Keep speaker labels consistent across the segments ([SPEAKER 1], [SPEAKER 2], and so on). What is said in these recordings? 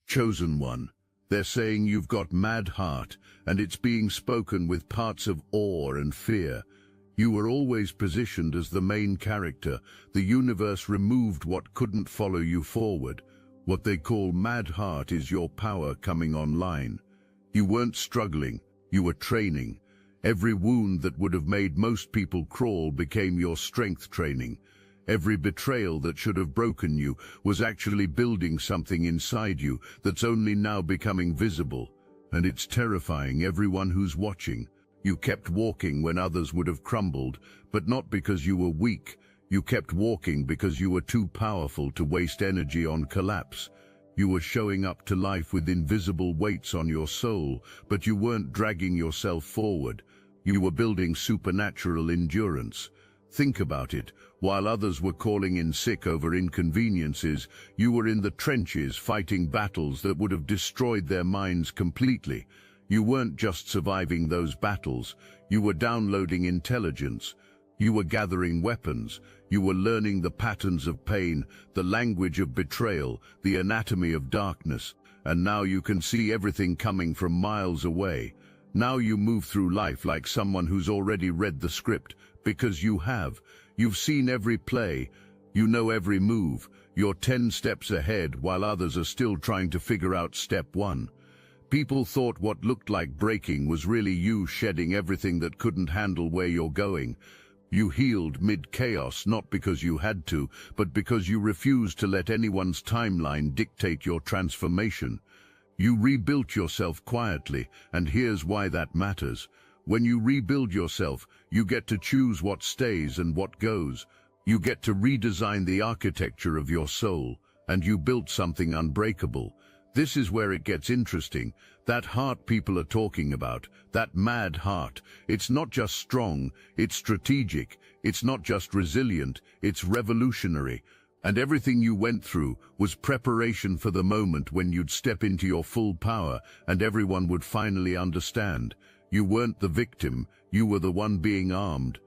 [SPEAKER 1] Chosen one. They're saying you've got mad heart, and it's being spoken with parts of awe and fear. You were always positioned as the main character. The universe removed what couldn't follow you forward. What they call mad heart is your power coming online. You weren't struggling, you were training. Every wound that would have made most people crawl became your strength training. Every betrayal that should have broken you was actually building something inside you that's only now becoming visible. And it's terrifying everyone who's watching. You kept walking when others would have crumbled, but not because you were weak. You kept walking because you were too powerful to waste energy on collapse. You were showing up to life with invisible weights on your soul, but you weren't dragging yourself forward. You were building supernatural endurance. Think about it. While others were calling in sick over inconveniences, you were in the trenches fighting battles that would have destroyed their minds completely. You weren't just surviving those battles. You were downloading intelligence. You were gathering weapons. You were learning the patterns of pain, the language of betrayal, the anatomy of darkness. And now you can see everything coming from miles away. Now you move through life like someone who's already read the script, because you have. You've seen every play. You know every move. You're 10 steps ahead while others are still trying to figure out step 1. People thought what looked like breaking was really you shedding everything that couldn't handle where you're going. You healed mid-chaos not because you had to, but because you refused to let anyone's timeline dictate your transformation. You rebuilt yourself quietly, and here's why that matters. When you rebuild yourself, you get to choose what stays and what goes. You get to redesign the architecture of your soul, and you built something unbreakable. This is where it gets interesting. That heart people are talking about, that mad heart, it's not just strong, it's strategic. It's not just resilient, it's revolutionary. And everything you went through was preparation for the moment when you'd step into your full power and everyone would finally understand. You weren't the victim, you were the one being armed.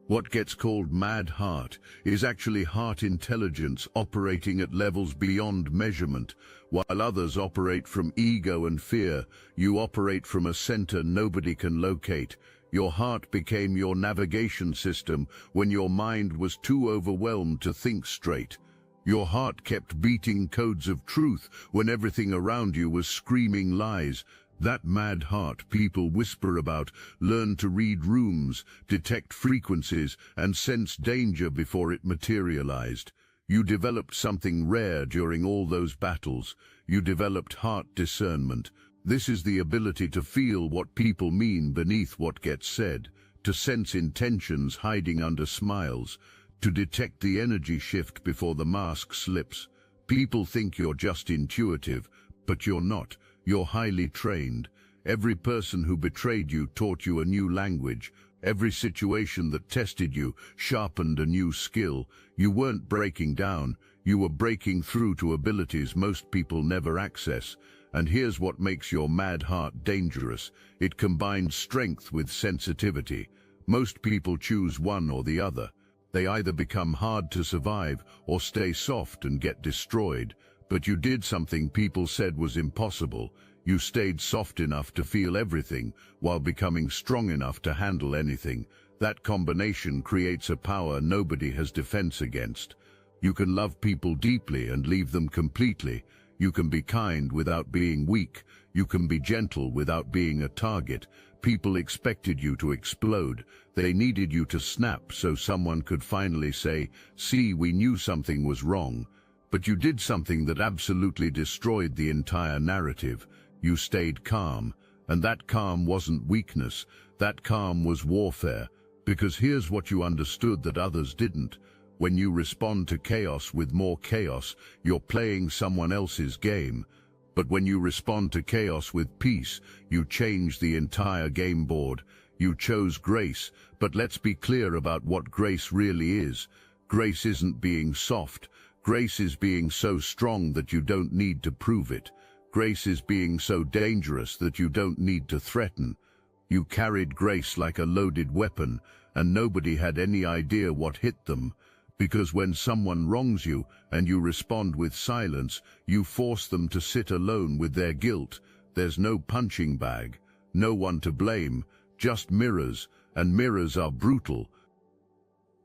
[SPEAKER 1] What gets called mad heart is actually heart intelligence operating at levels beyond measurement. While others operate from ego and fear, you operate from a center nobody can locate. Your heart became your navigation system when your mind was too overwhelmed to think straight. Your heart kept beating codes of truth when everything around you was screaming lies. That mad heart people whisper about learned to read rooms, detect frequencies, and sense danger before it materialized. You developed something rare during all those battles. You developed heart discernment. This is the ability to feel what people mean beneath what gets said, to sense intentions hiding under smiles, to detect the energy shift before the mask slips. People think you're just intuitive, but you're not. You're highly trained. Every person who betrayed you taught you a new language. Every situation that tested you sharpened a new skill. You weren't breaking down. You were breaking through to abilities most people never access. And here's what makes your mad heart dangerous. It combines strength with sensitivity. Most people choose one or the other. They either become hard to survive or stay soft and get destroyed. But you did something people said was impossible. You stayed soft enough to feel everything while becoming strong enough to handle anything. That combination creates a power nobody has defense against. You can love people deeply and leave them completely. You can be kind without being weak. You can be gentle without being a target. People expected you to explode. They needed you to snap so someone could finally say, "See, we knew something was wrong." But you did something that absolutely destroyed the entire narrative. You stayed calm, and that calm wasn't weakness. That calm was warfare. Because here's what you understood that others didn't. When you respond to chaos with more chaos, you're playing someone else's game. But when you respond to chaos with peace, you change the entire game board. You chose grace, but let's be clear about what grace really is. Grace isn't being soft. Grace is being so strong that you don't need to prove it. Grace is being so dangerous that you don't need to threaten. You carried grace like a loaded weapon, and nobody had any idea what hit them, Because when someone wrongs you and you respond with silence, you force them to sit alone with their guilt. There's no punching bag, no one to blame, just mirrors, and mirrors are brutal.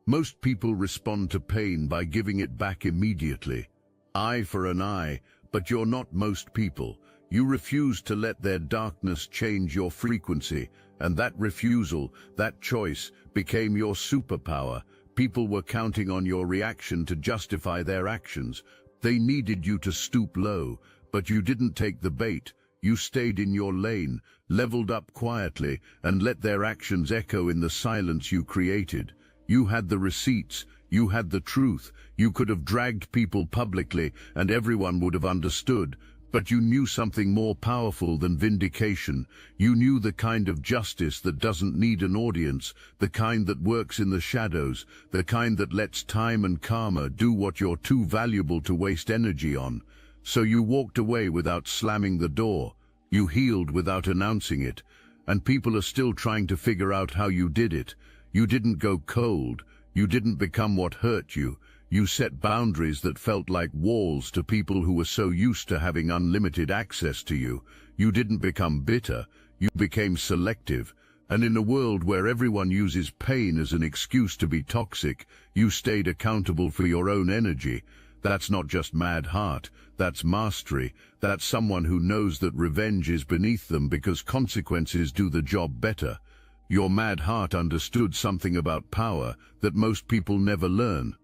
[SPEAKER 1] Most people respond to pain by giving it back immediately. Eye for an eye, but you're not most people. You refuse to let their darkness change your frequency, and that refusal, that choice, became your superpower. People were counting on your reaction to justify their actions. They needed you to stoop low, but you didn't take the bait. You stayed in your lane, leveled up quietly, and let their actions echo in the silence you created. You had the receipts, you had the truth, you could have dragged people publicly and everyone would have understood. But you knew something more powerful than vindication. You knew the kind of justice that doesn't need an audience, the kind that works in the shadows, the kind that lets time and karma do what you're too valuable to waste energy on. So you walked away without slamming the door. You healed without announcing it. And people are still trying to figure out how you did it. You didn't go cold. You didn't become what hurt you. You set boundaries that felt like walls to people who were so used to having unlimited access to you. You didn't become bitter. You became selective. And in a world where everyone uses pain as an excuse to be toxic, you stayed accountable for your own energy. That's not just mad heart. That's mastery. That's someone who knows that revenge is beneath them because consequences do the job better. Your mad heart understood something about power that most people never learn.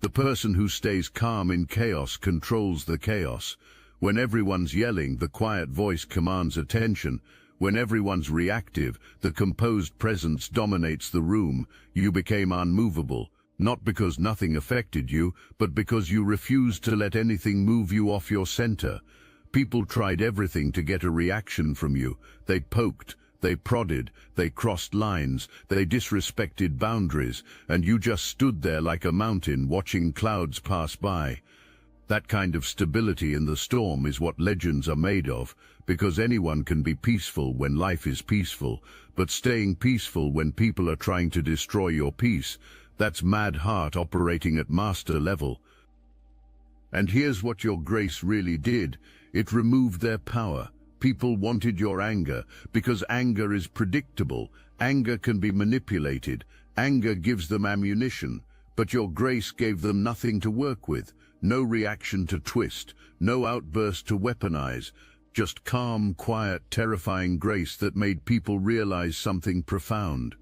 [SPEAKER 1] The person who stays calm in chaos controls the chaos. When everyone's yelling, the quiet voice commands attention. When everyone's reactive, the composed presence dominates the room. You became unmovable, not because nothing affected you, but because you refused to let anything move you off your center. People tried everything to get a reaction from you. They poked, they prodded, they crossed lines, they disrespected boundaries, and you just stood there like a mountain watching clouds pass by. That kind of stability in the storm is what legends are made of, because anyone can be peaceful when life is peaceful, but staying peaceful when people are trying to destroy your peace, that's mad heart operating at master level. And here's what your grace really did. It removed their power. People wanted your anger because anger is predictable. Anger can be manipulated. Anger gives them ammunition. But your grace gave them nothing to work with. No reaction to twist. No outburst to weaponize. Just calm, quiet, terrifying grace that made people realize something profound.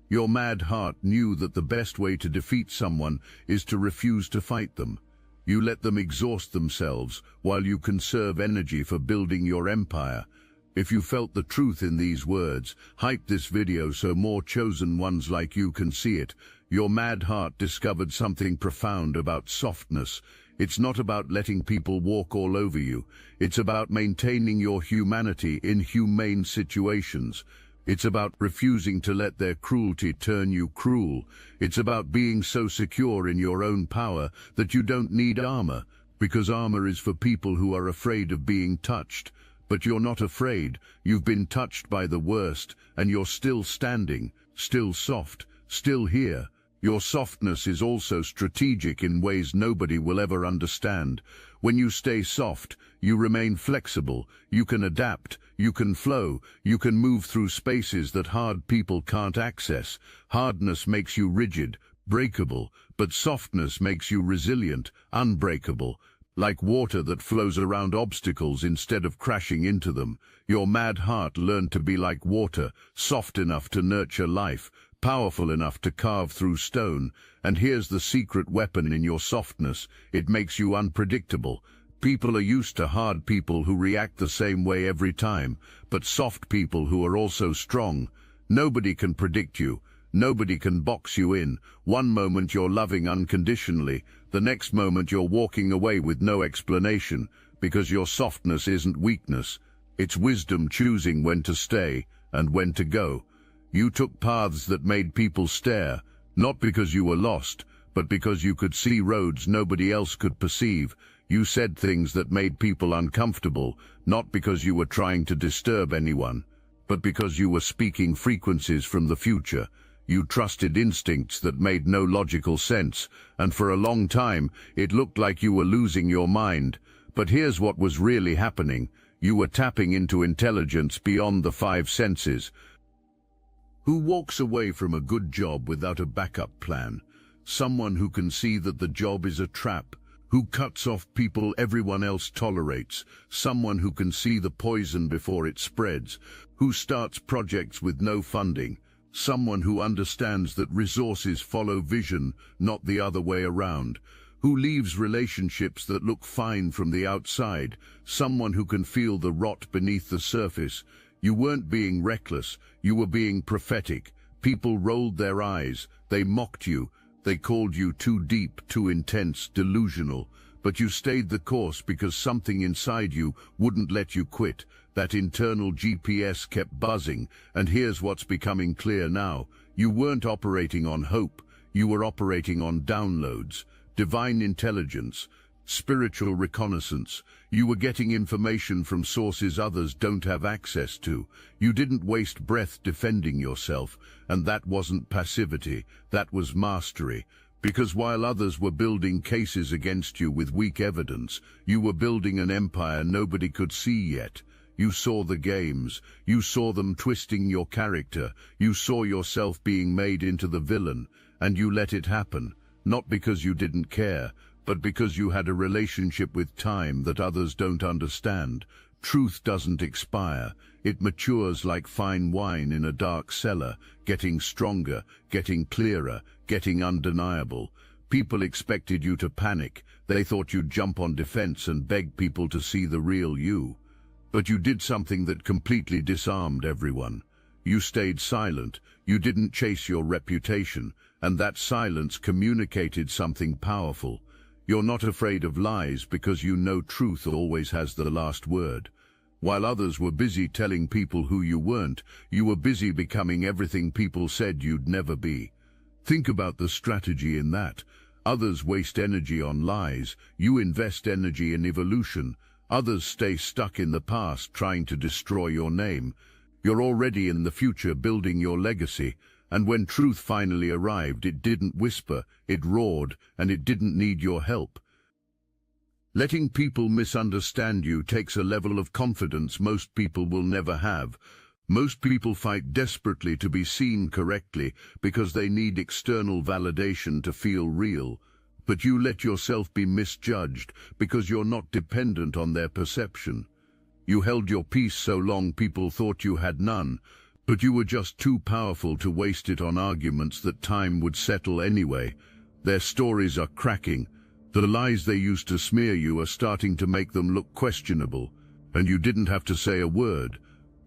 [SPEAKER 1] Your mad heart knew that the best way to defeat someone is to refuse to fight them. You let them exhaust themselves while you conserve energy for building your empire. If you felt the truth in these words, hype this video so more chosen ones like you can see it. Your mad heart discovered something profound about softness. It's not about letting people walk all over you. It's about maintaining your humanity in humane situations. It's about refusing to let their cruelty turn you cruel. It's about being so secure in your own power that you don't need armor, because armor is for people who are afraid of being touched. But you're not afraid. You've been touched by the worst, and you're still standing, still soft, still here. Your softness is also strategic in ways nobody will ever understand. When you stay soft, you remain flexible, you can adapt, you can flow, you can move through spaces that hard people can't access. Hardness makes you rigid, breakable, but softness makes you resilient, unbreakable, like water that flows around obstacles instead of crashing into them. Your mad heart learned to be like water, soft enough to nurture life, powerful enough to carve through stone. And here's the secret weapon in your softness. It makes you unpredictable. People are used to hard people who react the same way every time, but soft people who are also strong. Nobody can predict you. Nobody can box you in. One moment you're loving unconditionally, the next moment you're walking away with no explanation, because your softness isn't weakness. It's wisdom choosing when to stay and when to go. You took paths that made people stare, not because you were lost, but because you could see roads nobody else could perceive. You said things that made people uncomfortable, not because you were trying to disturb anyone, but because you were speaking frequencies from the future. You trusted instincts that made no logical sense, and for a long time it looked like you were losing your mind. But here's what was really happening. You were tapping into intelligence beyond the five senses. Who walks away from a good job without a backup plan? Someone who can see that the job is a trap. Who cuts off people everyone else tolerates? Someone who can see the poison before it spreads. Who starts projects with no funding? Someone who understands that resources follow vision, not the other way around. Who leaves relationships that look fine from the outside? Someone who can feel the rot beneath the surface. You weren't being reckless, you were being prophetic. People rolled their eyes, they mocked you, they called you too deep, too intense, delusional. But you stayed the course because something inside you wouldn't let you quit. That internal GPS kept buzzing, and here's what's becoming clear now. You weren't operating on hope, you were operating on downloads, divine intelligence, spiritual reconnaissance. You were getting information from sources others don't have access to. You didn't waste breath defending yourself, and that wasn't passivity, that was mastery. Because while others were building cases against you with weak evidence, you were building an empire nobody could see yet. You saw the games, you saw them twisting your character, you saw yourself being made into the villain, and you let it happen, not because you didn't care, but because you had a relationship with time that others don't understand. Truth doesn't expire, it matures like fine wine in a dark cellar, getting stronger, getting clearer, getting undeniable. People expected you to panic, they thought you'd jump on defense and beg people to see the real you. But you did something that completely disarmed everyone. You stayed silent, you didn't chase your reputation, and that silence communicated something powerful. You're not afraid of lies because you know truth always has the last word. While others were busy telling people who you weren't, you were busy becoming everything people said you'd never be. Think about the strategy in that. Others waste energy on lies, you invest energy in evolution. Others stay stuck in the past trying to destroy your name. You're already in the future building your legacy, and when truth finally arrived, it didn't whisper, it roared, and it didn't need your help. Letting people misunderstand you takes a level of confidence most people will never have. Most people fight desperately to be seen correctly because they need external validation to feel real. But you let yourself be misjudged because you're not dependent on their perception. You held your peace so long people thought you had none, but you were just too powerful to waste it on arguments that time would settle anyway. Their stories are cracking. The lies they used to smear you are starting to make them look questionable, and you didn't have to say a word.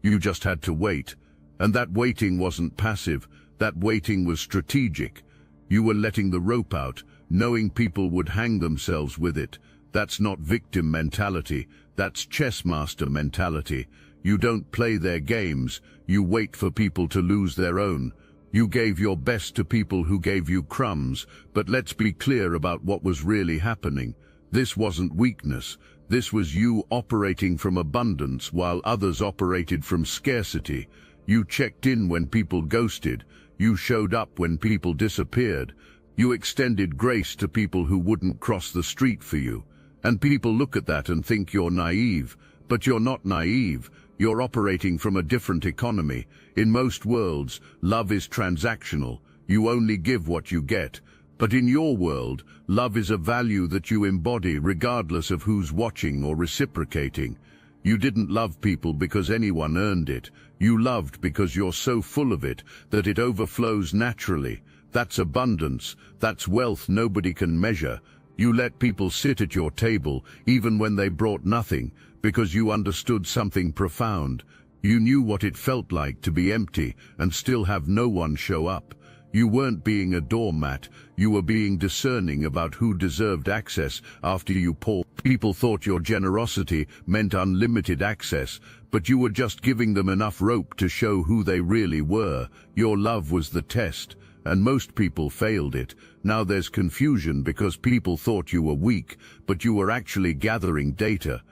[SPEAKER 1] You just had to wait. And that waiting wasn't passive, that waiting was strategic. You were letting the rope out, knowing people would hang themselves with it. That's not victim mentality, that's chess master mentality. You don't play their games, you wait for people to lose their own. You gave your best to people who gave you crumbs, but let's be clear about what was really happening. This wasn't weakness, this was you operating from abundance while others operated from scarcity. You checked in when people ghosted, you showed up when people disappeared. You extended grace to people who wouldn't cross the street for you. And people look at that and think you're naive. But you're not naive. You're operating from a different economy. In most worlds, love is transactional. You only give what you get. But in your world, love is a value that you embody regardless of who's watching or reciprocating. You didn't love people because anyone earned it. You loved because you're so full of it that it overflows naturally. That's abundance, that's wealth nobody can measure. You let people sit at your table even when they brought nothing because you understood something profound. You knew what it felt like to be empty and still have no one show up. You weren't being a doormat, you were being discerning about who deserved access after you poured. People thought your generosity meant unlimited access, but you were just giving them enough rope to show who they really were. Your love was the test. And most people failed it. Now there's confusion because people thought you were weak, but you were actually gathering data.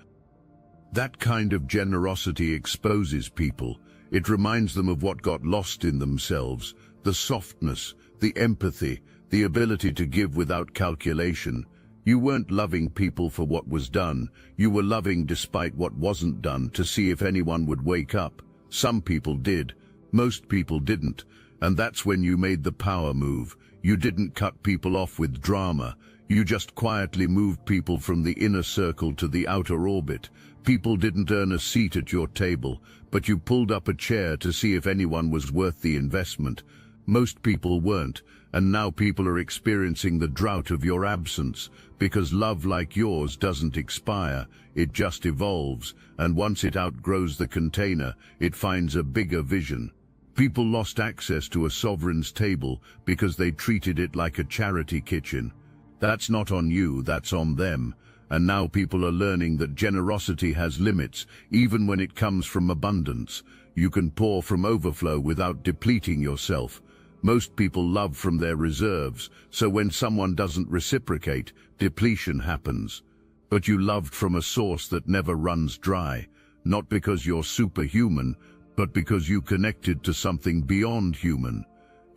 [SPEAKER 1] That kind of generosity exposes people. It reminds them of what got lost in themselves. the softness, the empathy, the ability to give without calculation. You weren't loving people for what was done, you were loving despite what wasn't done to see if anyone would wake up. Some people did, most people didn't, and that's when you made the power move. You didn't cut people off with drama, you just quietly moved people from the inner circle to the outer orbit. People didn't earn a seat at your table, but you pulled up a chair to see if anyone was worth the investment. Most people weren't, and now people are experiencing the drought of your absence, because love like yours doesn't expire, it just evolves, and once it outgrows the container, it finds a bigger vision. People lost access to a sovereign's table because they treated it like a charity kitchen. That's not on you, that's on them. And now people are learning that generosity has limits, even when it comes from abundance. You can pour from overflow without depleting yourself. Most people love from their reserves, so when someone doesn't reciprocate, depletion happens. But you loved from a source that never runs dry, not because you're superhuman, but because you connected to something beyond human.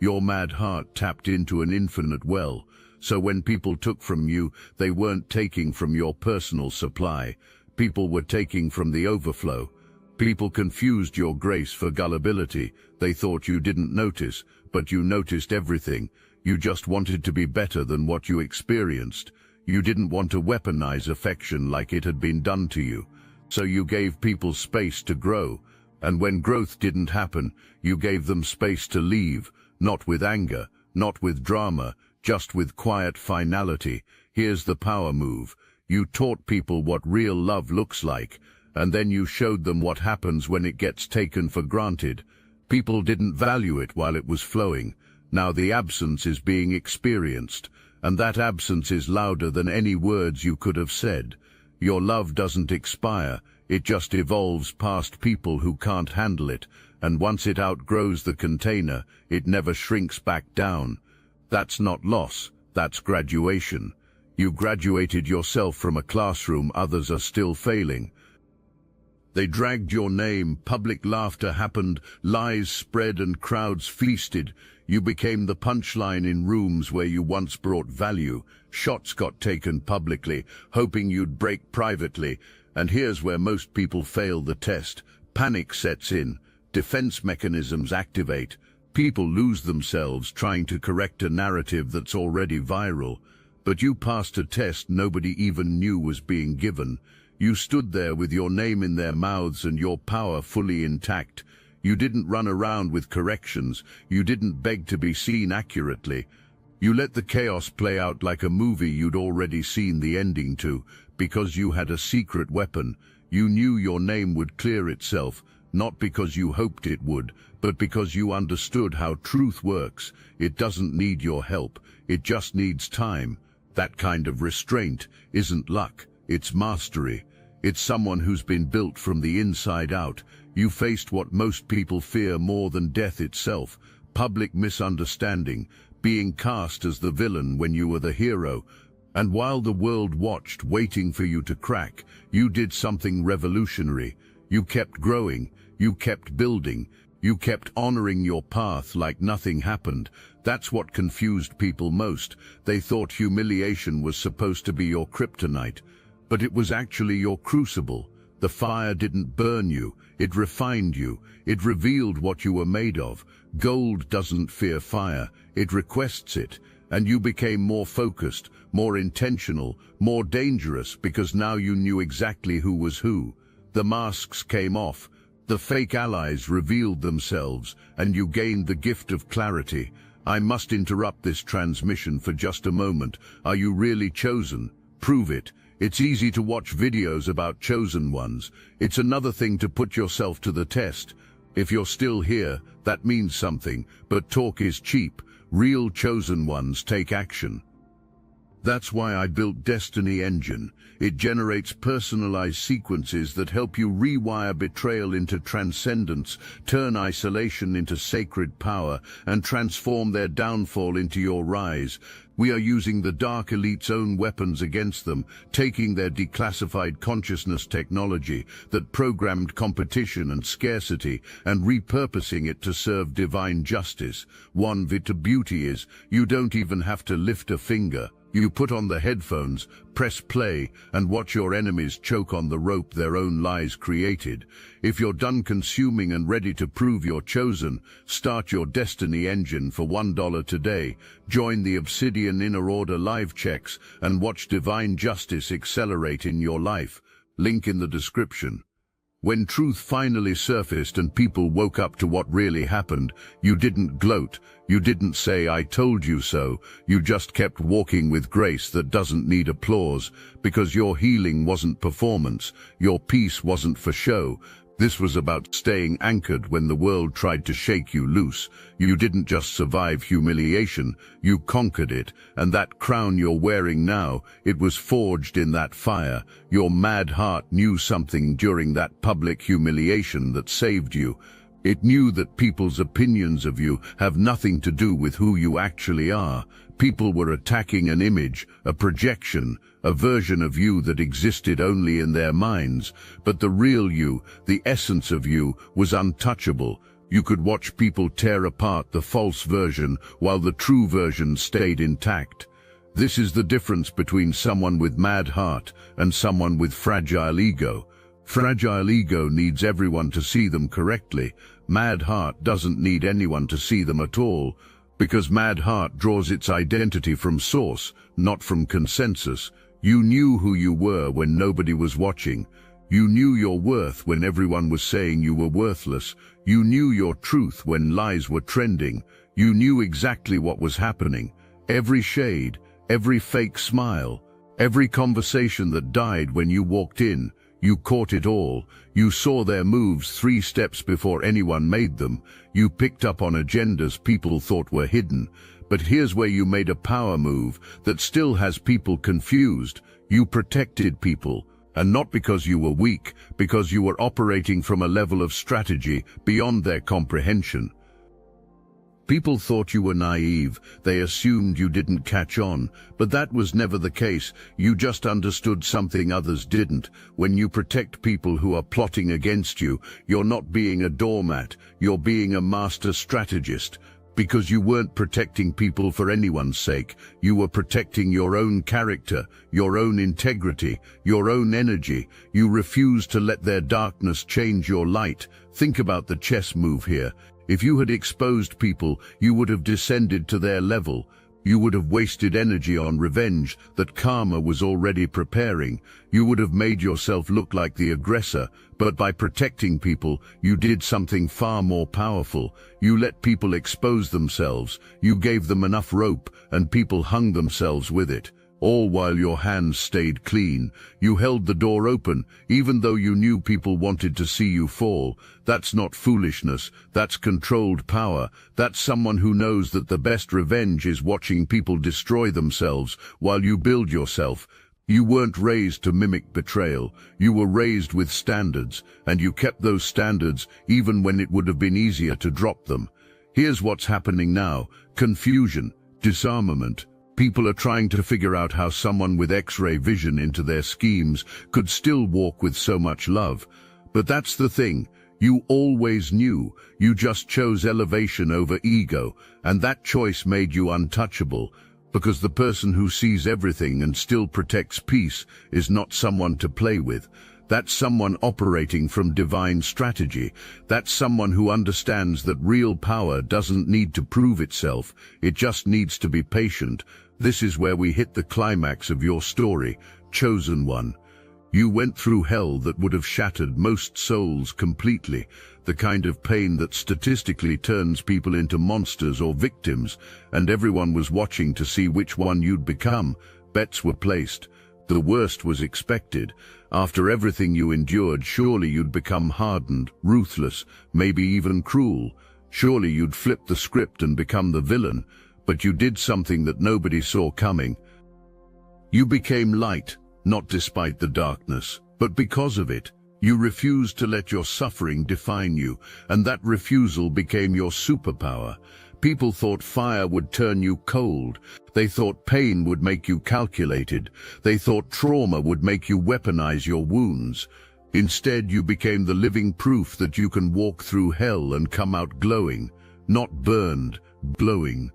[SPEAKER 1] Your mad heart tapped into an infinite well, so when people took from you, they weren't taking from your personal supply. People were taking from the overflow. People confused your grace for gullibility. They thought you didn't notice, but you noticed everything. You just wanted to be better than what you experienced. You didn't want to weaponize affection like it had been done to you. So you gave people space to grow. And when growth didn't happen, you gave them space to leave, not with anger, not with drama, just with quiet finality. Here's the power move. You taught people what real love looks like, and then you showed them what happens when it gets taken for granted. People didn't value it while it was flowing. Now the absence is being experienced, and that absence is louder than any words you could have said. Your love doesn't expire, it just evolves past people who can't handle it, and once it outgrows the container, it never shrinks back down. That's not loss, that's graduation. You graduated yourself from a classroom others are still failing. They dragged your name, public laughter happened, lies spread and crowds feasted. You became the punchline in rooms where you once brought value. Shots got taken publicly, hoping you'd break privately. And here's where most people fail the test. Panic sets in, defense mechanisms activate. People lose themselves trying to correct a narrative that's already viral. But you passed a test nobody even knew was being given. You stood there with your name in their mouths and your power fully intact. You didn't run around with corrections. You didn't beg to be seen accurately. You let the chaos play out like a movie you'd already seen the ending to, because you had a secret weapon. You knew your name would clear itself, not because you hoped it would, but because you understood how truth works. It doesn't need your help, it just needs time. That kind of restraint isn't luck, it's mastery. It's someone who's been built from the inside out. You faced what most people fear more than death itself, public misunderstanding, being cast as the villain when you were the hero. And while the world watched, waiting for you to crack, you did something revolutionary. You kept growing, you kept building, you kept honoring your path like nothing happened. That's what confused people most. They thought humiliation was supposed to be your kryptonite. But it was actually your crucible. The fire didn't burn you, it refined you, it revealed what you were made of. Gold doesn't fear fire, it requests it. And you became more focused, more intentional, more dangerous because now you knew exactly who was who. The masks came off, the fake allies revealed themselves, and you gained the gift of clarity. I must interrupt this transmission for just a moment. Are you really chosen? Prove it. It's easy to watch videos about chosen ones. It's another thing to put yourself to the test. If you're still here, that means something, but talk is cheap. Real chosen ones take action. That's why I built Destiny Engine. It generates personalized sequences that help you rewire betrayal into transcendence, turn isolation into sacred power, and transform their downfall into your rise. We are using the Dark Elite's own weapons against them, taking their declassified consciousness technology that programmed competition and scarcity and repurposing it to serve divine justice. One bit of beauty is, you don't even have to lift a finger. You put on the headphones, press play, and watch your enemies choke on the rope their own lies created. If you're done consuming and ready to prove you're chosen, start your destiny engine for $1 today. Join the Obsidian Inner Order live checks and watch divine justice accelerate in your life. Link in the description. When truth finally surfaced and people woke up to what really happened, you didn't gloat, you didn't say "I told you so," you just kept walking with grace that doesn't need applause, because your healing wasn't performance, your peace wasn't for show. This was about staying anchored when the world tried to shake you loose. You didn't just survive humiliation, you conquered it, and that crown you're wearing now, it was forged in that fire. Your mad heart knew something during that public humiliation that saved you. It knew that people's opinions of you have nothing to do with who you actually are. People were attacking an image, a projection, a version of you that existed only in their minds. But the real you, the essence of you, was untouchable. You could watch people tear apart the false version while the true version stayed intact. This is the difference between someone with mad heart and someone with fragile ego. Fragile ego needs everyone to see them correctly. Mad heart doesn't need anyone to see them at all, because mad heart draws its identity from source, not from consensus. You knew who you were when nobody was watching. You knew your worth when everyone was saying you were worthless. You knew your truth when lies were trending. You knew exactly what was happening. Every shade, every fake smile, every conversation that died when you walked in. You caught it all. You saw their moves 3 steps before anyone made them. You picked up on agendas people thought were hidden. But here's where you made a power move that still has people confused. You protected people, and not because you were weak, because you were operating from a level of strategy beyond their comprehension. People thought you were naive, they assumed you didn't catch on, but that was never the case. You just understood something others didn't. When you protect people who are plotting against you, you're not being a doormat, you're being a master strategist. Because you weren't protecting people for anyone's sake, you were protecting your own character, your own integrity, your own energy. You refused to let their darkness change your light. Think about the chess move here. If you had exposed people, you would have descended to their level. You would have wasted energy on revenge that karma was already preparing. You would have made yourself look like the aggressor, but by protecting people, you did something far more powerful. You let people expose themselves. You gave them enough rope, and people hung themselves with it. All while your hands stayed clean. You held the door open, even though you knew people wanted to see you fall. That's not foolishness, that's controlled power. That's someone who knows that the best revenge is watching people destroy themselves while you build yourself. You weren't raised to mimic betrayal. You were raised with standards, and you kept those standards even when it would have been easier to drop them. Here's what's happening now: confusion, disarmament. People are trying to figure out how someone with X-ray vision into their schemes could still walk with so much love. But that's the thing. You always knew. You just chose elevation over ego, and that choice made you untouchable. Because the person who sees everything and still protects peace is not someone to play with. That's someone operating from divine strategy. That's someone who understands that real power doesn't need to prove itself. It just needs to be patient. This is where we hit the climax of your story, Chosen One. You went through hell that would have shattered most souls completely, the kind of pain that statistically turns people into monsters or victims, and everyone was watching to see which one you'd become. Bets were placed. The worst was expected. After everything you endured, surely you'd become hardened, ruthless, maybe even cruel. Surely you'd flip the script and become the villain. But you did something that nobody saw coming. You became light, not despite the darkness, but because of it. You refused to let your suffering define you, and that refusal became your superpower. People thought fire would turn you cold. They thought pain would make you calculated. They thought trauma would make you weaponize your wounds. Instead, you became the living proof that you can walk through hell and come out glowing, not burned, glowing.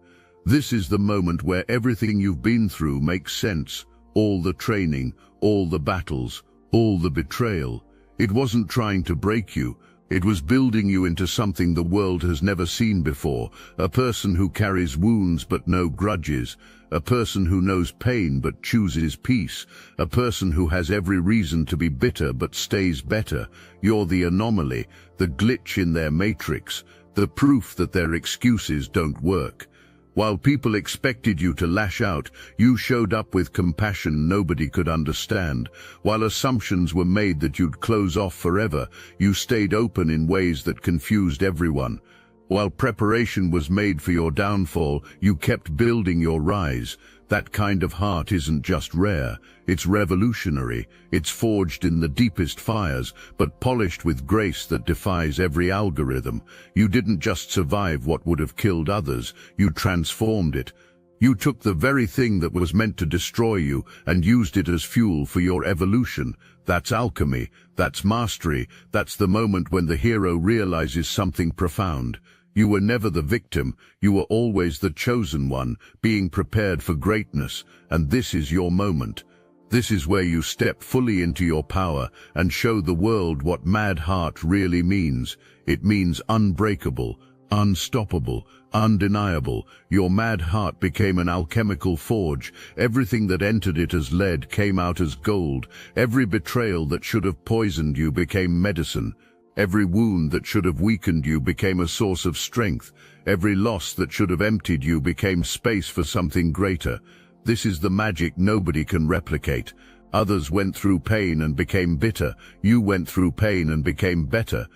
[SPEAKER 1] This is the moment where everything you've been through makes sense. All the training, all the battles, all the betrayal. It wasn't trying to break you. It was building you into something the world has never seen before. A person who carries wounds but no grudges. A person who knows pain but chooses peace. A person who has every reason to be bitter but stays better. You're the anomaly, the glitch in their matrix, the proof that their excuses don't work. While people expected you to lash out, you showed up with compassion nobody could understand. While assumptions were made that you'd close off forever, you stayed open in ways that confused everyone. While preparation was made for your downfall, you kept building your rise. That kind of heart isn't just rare, it's revolutionary. It's forged in the deepest fires, but polished with grace that defies every algorithm. You didn't just survive what would have killed others, you transformed it. You took the very thing that was meant to destroy you and used it as fuel for your evolution. That's alchemy, that's mastery, that's the moment when the hero realizes something profound. You were never the victim, you were always the chosen one, being prepared for greatness, and this is your moment. This is where you step fully into your power and show the world what mad heart really means. It means unbreakable, unstoppable, undeniable. Your mad heart became an alchemical forge. Everything that entered it as lead came out as gold. Every betrayal that should have poisoned you became medicine. Every wound that should have weakened you became a source of strength. Every loss that should have emptied you became space for something greater. This is the magic nobody can replicate. Others went through pain and became bitter. You went through pain and became better.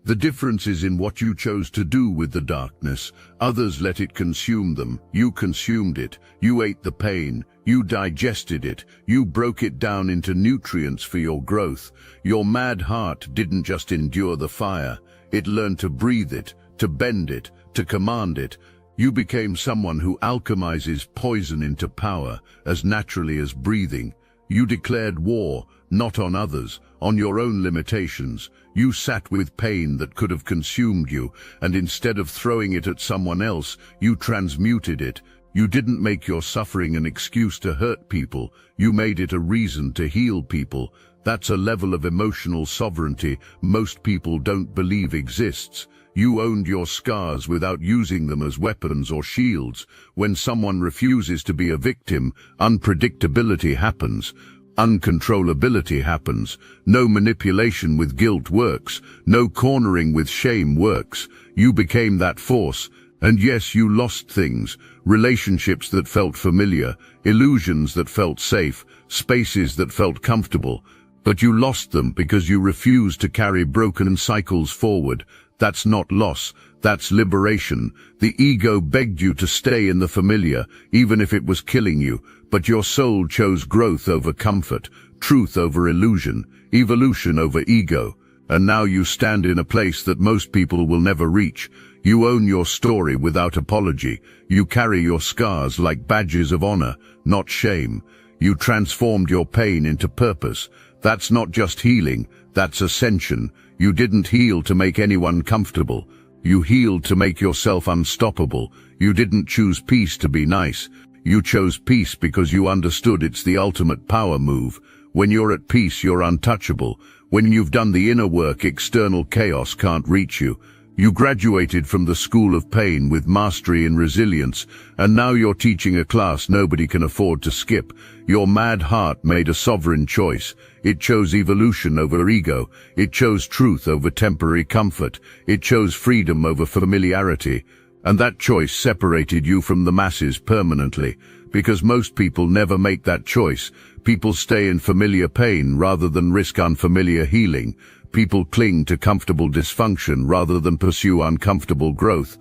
[SPEAKER 1] The difference is in what you chose to do with the darkness. Others let it consume them. You consumed it. You ate the pain. You digested it. You broke it down into nutrients for your growth. Your mad heart didn't just endure the fire. It learned to breathe it, to bend it, to command it. You became someone who alchemizes poison into power as naturally as breathing. You declared war, not on others, on your own limitations. You sat with pain that could have consumed you, and instead of throwing it at someone else, you transmuted it. You didn't make your suffering an excuse to hurt people. You made it a reason to heal people. That's a level of emotional sovereignty most people don't believe exists. You owned your scars without using them as weapons or shields. When someone refuses to be a victim, unpredictability happens. Uncontrollability happens. No manipulation with guilt works. No cornering with shame works. You became that force. And yes, you lost things. Relationships that felt familiar. Illusions that felt safe. Spaces that felt comfortable. But you lost them because you refused to carry broken cycles forward. That's not loss. That's liberation. The ego begged you to stay in the familiar, even if it was killing you. But your soul chose growth over comfort, truth over illusion, evolution over ego. And now you stand in a place that most people will never reach. You own your story without apology. You carry your scars like badges of honor, not shame. You transformed your pain into purpose. That's not just healing, that's ascension. You didn't heal to make anyone comfortable. You healed to make yourself unstoppable. You didn't choose peace to be nice. You chose peace because you understood it's the ultimate power move. When you're at peace, you're untouchable. When you've done the inner work, external chaos can't reach you. You graduated from the school of pain with mastery and resilience, and now you're teaching a class nobody can afford to skip. Your mad heart made a sovereign choice. It chose evolution over ego. It chose truth over temporary comfort. It chose freedom over familiarity. And that choice separated you from the masses permanently, because most people never make that choice. People stay in familiar pain rather than risk unfamiliar healing. People cling to comfortable dysfunction rather than pursue uncomfortable growth.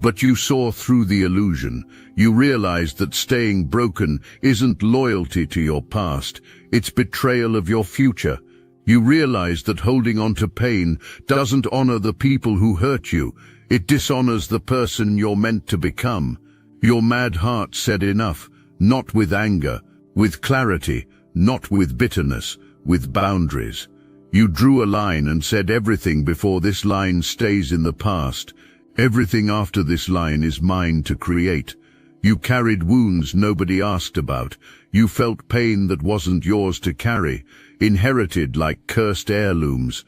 [SPEAKER 1] But you saw through the illusion. You realized that staying broken isn't loyalty to your past, it's betrayal of your future. You realized that holding on to pain doesn't honor the people who hurt you. It dishonors the person you're meant to become. Your mad heart said enough, not with anger, with clarity, not with bitterness, with boundaries. You drew a line and said everything before this line stays in the past. Everything after this line is mine to create. You carried wounds nobody asked about. You felt pain that wasn't yours to carry, inherited like cursed heirlooms.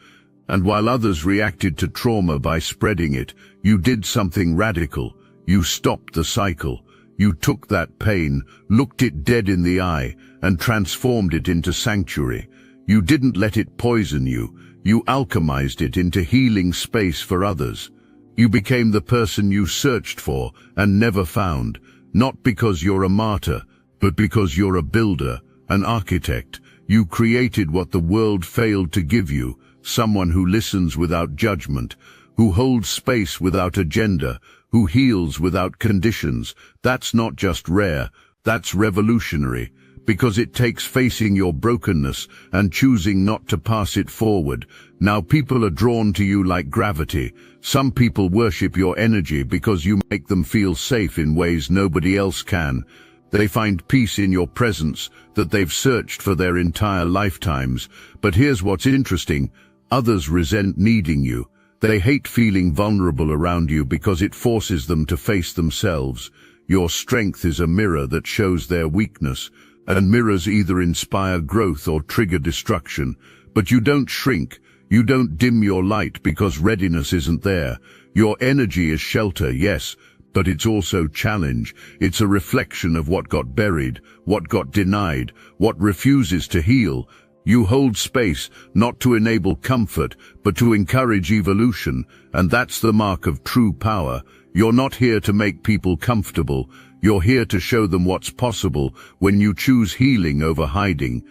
[SPEAKER 1] And while others reacted to trauma by spreading it, you did something radical. You stopped the cycle. You took that pain, looked it dead in the eye, and transformed it into sanctuary. You didn't let it poison you. You alchemized it into healing space for others. You became the person you searched for and never found, not because you're a martyr, but because you're a builder, an architect. You created what the world failed to give you, someone who listens without judgment, who holds space without agenda, who heals without conditions. That's not just rare, that's revolutionary, because it takes facing your brokenness and choosing not to pass it forward. Now people are drawn to you like gravity. Some people worship your energy because you make them feel safe in ways nobody else can. They find peace in your presence that they've searched for their entire lifetimes. But here's what's interesting. Others resent needing you. They hate feeling vulnerable around you because it forces them to face themselves. Your strength is a mirror that shows their weakness, and mirrors either inspire growth or trigger destruction. But you don't shrink. You don't dim your light because readiness isn't there. Your energy is shelter, yes, but it's also challenge. It's a reflection of what got buried, what got denied, what refuses to heal. You hold space not to enable comfort, but to encourage evolution, and that's the mark of true power. You're not here to make people comfortable. You're here to show them what's possible when you choose healing over hiding.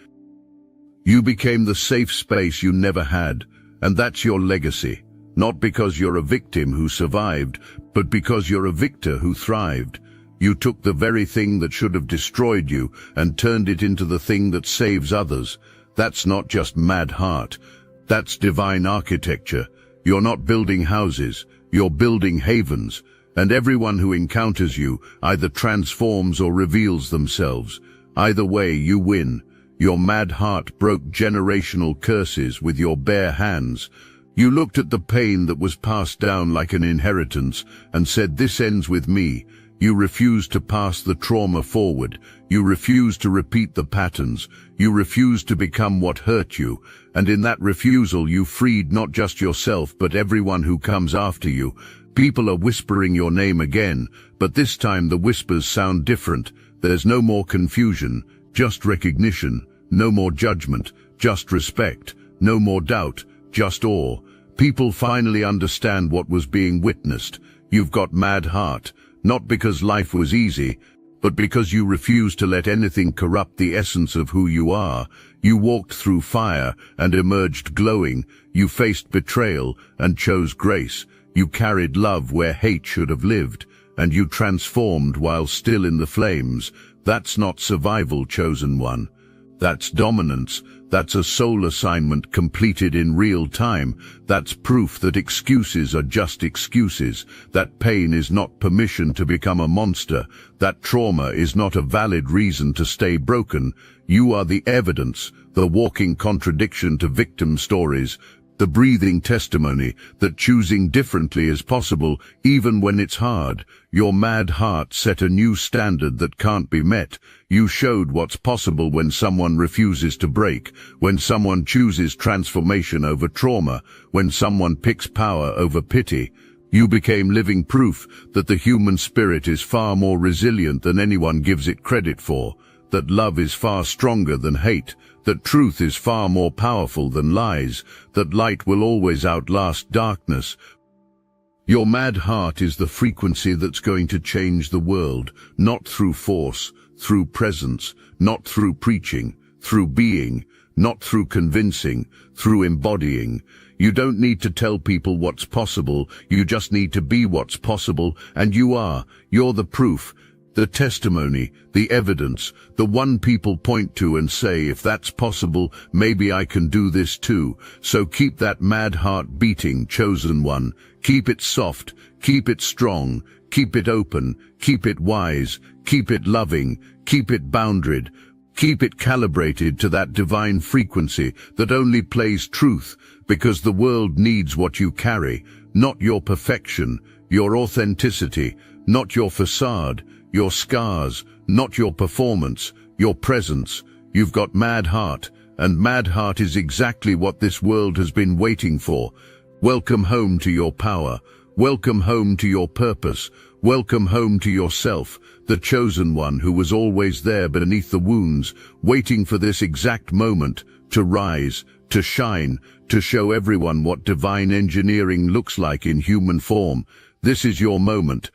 [SPEAKER 1] You became the safe space you never had, and that's your legacy. Not because you're a victim who survived, but because you're a victor who thrived. You took the very thing that should have destroyed you and turned it into the thing that saves others. That's not just mad heart. That's divine architecture. You're not building houses, you're building havens. And everyone who encounters you either transforms or reveals themselves. Either way, you win. Your mad heart broke generational curses with your bare hands. You looked at the pain that was passed down like an inheritance and said, "This ends with me." You refused to pass the trauma forward. You refused to repeat the patterns. You refused to become what hurt you. And in that refusal, you freed not just yourself, but everyone who comes after you. People are whispering your name again, but this time the whispers sound different. There's no more confusion, just recognition. No more judgment, just respect. No more doubt, just awe. People finally understand what was being witnessed. You've got mad heart, not because life was easy, but because you refused to let anything corrupt the essence of who you are. You walked through fire and emerged glowing. You faced betrayal and chose grace. You carried love where hate should have lived, and you transformed while still in the flames. That's not survival, chosen one. That's dominance. That's a soul assignment completed in real time. That's proof that excuses are just excuses. That pain is not permission to become a monster. That trauma is not a valid reason to stay broken. You are the evidence, the walking contradiction to victim stories, the breathing testimony that choosing differently is possible even when it's hard. Your mad heart set a new standard that can't be met. You showed what's possible when someone refuses to break, when someone chooses transformation over trauma, when someone picks power over pity. You became living proof that the human spirit is far more resilient than anyone gives it credit for, that love is far stronger than hate, that truth is far more powerful than lies, that light will always outlast darkness. Your mad heart is the frequency that's going to change the world, not through force, through presence, not through preaching, through being, not through convincing, through embodying. You don't need to tell people what's possible, you just need to be what's possible, and you are. You're the proof. The testimony, the evidence, the one people point to and say, if that's possible, maybe I can do this too. So keep that mad heart beating, chosen one. Keep it soft, keep it strong, keep it open, keep it wise, keep it loving, keep it boundaried, keep it calibrated to that divine frequency that only plays truth, because the world needs what you carry, not your perfection, your authenticity, not your facade, your scars, not your performance, your presence. You've got mad heart, and mad heart is exactly what this world has been waiting for. Welcome home to your power. Welcome home to your purpose. Welcome home to yourself, the chosen one who was always there beneath the wounds, waiting for this exact moment to rise, to shine, to show everyone what divine engineering looks like in human form. This is your moment.